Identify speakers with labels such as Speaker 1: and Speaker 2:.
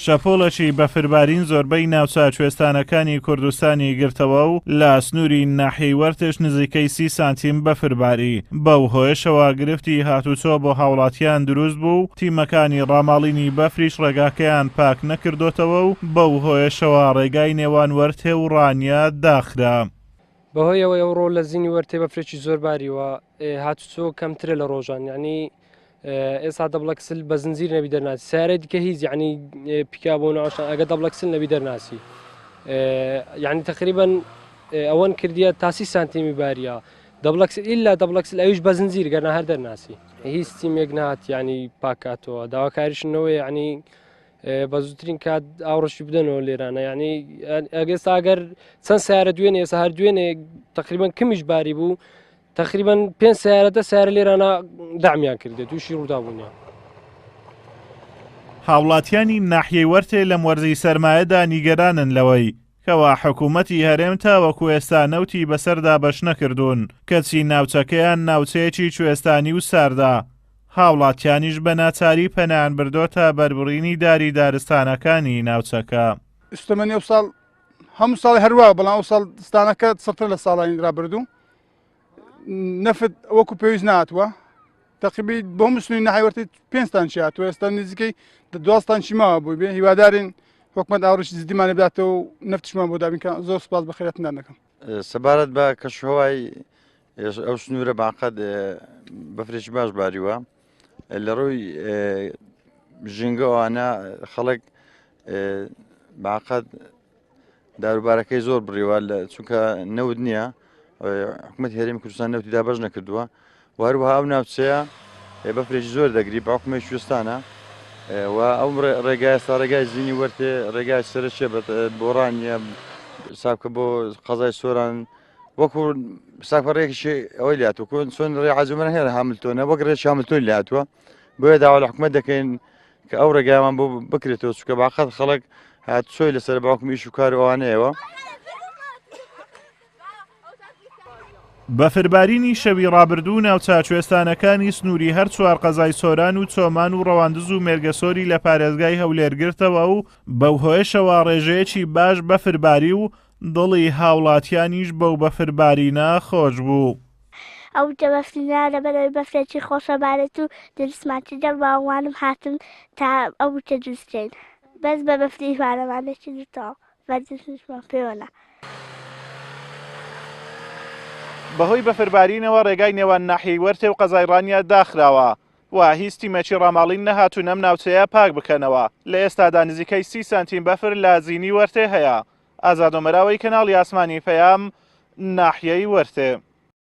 Speaker 1: شەپۆڵەکی بەفربارین زۆربەی ناوچە کوێستانەکانی کوردستانی گرتەوە و لە سنووری ناحیەی وەرتش نزیکەی 30 سانتیم بەفرباری. بەو هۆیشەوە گرفتی هاتوچۆ بۆ هاوڵاتیان دروست بوو، تیمەکانی ڕاماڵینی بەفریش ڕێگاکەیان پاک نەکردوتەوە و بەو هۆیشەوە ڕێگای نێوان وەرتێ و ڕانیا داخرا.
Speaker 2: بەهۆیەوە ئەوڕۆ لە زینی وەرتێ بەفرێکی زۆر باریوە هاتوچۆ کەمترە لە ڕۆژان، یعنی ئێستا دەبڵەکسل بە زنجیر نەبی دەرناسی، سیارەی دیکە هیچ یعنی پیکا بۆ ناوشان ئەگە دەبڵەکسل نەبی دەرناسی، یعنی تقریبان ئەوەن کردیە تا 30 سانتیمی باریە دەبڵەکسل ئیلا دەبڵەکسل ئەویش بە زنجیر گەرنا هەر دەرناسی، هیچ تیمێک نهات یعنی پاکاتەوە داواکاریشنەوەی یعنی بە زووترین کات ئاوڕشی بدەنەوە لێرانە، یعنی ئەگەستا ئەگەر چەند سیارە دوێنێ ئێستا هەر دوێنێ تقریبان کمیش باری بوو، تقریبان 5 سیارەتە سیارە لێرانە دامیان کردێت تووشی ڕوودابوونیە.
Speaker 1: هاوڵاتیانی ناحیەی وەرتێ لەم وەرزی سەرمایەدا نیگەرانن لەوەی کەوا حکوومەتی هەرێم تاوەکو ئێستا نەوتی بەسەردا بەش نەکردوون، کەچی ناوچەکەیان ناوچەیەکی کوێستانی و ساردا. هاوڵاتیانیش بە ناچاری پەنایان بردۆتە بەربڕینی داری دارستانەکانی ناوچەکە.
Speaker 3: ئستەمەنی ئەو ساڵ هەموو ساڵی هەروە، بەڵام ئەو ساڵ دستانەکە سەرتر لە ساڵانی ڕابردوو نەفت وەکو پێویست نهاتووە، تەقریبی بۆ مسنوی ناحیەی وەرتێ 5 هاتووە، ئێستا نزیکەی 12 ماوە بووی بێ. هیوادارین حکومەت ئاوڕشی زیدیمانە بداتەوە و نەفتشمان بۆ دابینکە. زۆر سوپاس بە خێراتتان دەکەم.
Speaker 4: سەبارەت بە کەشوهەوای ئەو سنوورە باقەت بەفرێکی باش باریوە لە ڕووی ژینگەوانە خەڵک باقەت داروبارەکەی زۆر بڕیوە چونکە نەود نییە، حکومەتی هەرێمی کوردستان نەوتی دابەش نەکردووە و هەروەها ئەو ناوچەیە بەفرێکی زۆر دەگری بە حکومەتی کوێستانە و ئەو ڕێگای ئێستا ڕێگای زینی وەرتێ ڕێگای سەرچێ بۆ ڕانیە ساکە بۆ قەزای سۆران وەکو ساکڕێکیشی ئەوەی لاتوە چۆن ڕێ عەزومەرە هێرە هاملتۆنە وەک ڕێ هاملتۆن لاتووە، بۆیە داوا لە حکومەت دەکەین کە ئەو ڕێگایمان بۆ بکرێتەوە چونکە باقەت خەڵک هاتوچۆی لەسەر باوکمی ئیش و کار ئەوانەیەوە.
Speaker 1: بەفربارینی شەوی ڕابردوو ناوچە کوێستانەکانی سنووری هەر چوار قەزای سۆران و چۆمان و ڕەواندز و مێرگەسۆری لە پارێزگای هەولێرگرتەوە و بەو هۆیشەوە ڕێژەیەکی باش بەفرباری و دڵی هاوڵاتیانیش بەو بەفربارینە خۆش بوو.
Speaker 5: ئەو جەبەفرینە لەبەرەوەی بەفرێکی خۆشەبارەت و دەرسماتی دەڵباوانم هاتم تا ئەو بتە دروستکەین، بەس بە بەفری وانەمانێکی دوتەوە بەدەستمان پێوەنا.
Speaker 1: بەهۆی بەفربارینەوە ڕێگای نێوان ناحیەی وەرتێ و قەزای ڕانیا داخراوە و هیچ تیمێکی ڕاماڵین نەهاتوو نەم ناوچەیە پاک بکەنەوە. لە ئێستادا نزیکەی 30 سانتیم بەفر لە زینی وەرتێ هەیە. ئازاد و مەراوەی کەناڵی ئاسمانی پەیام، ناحیەی وەرتێ.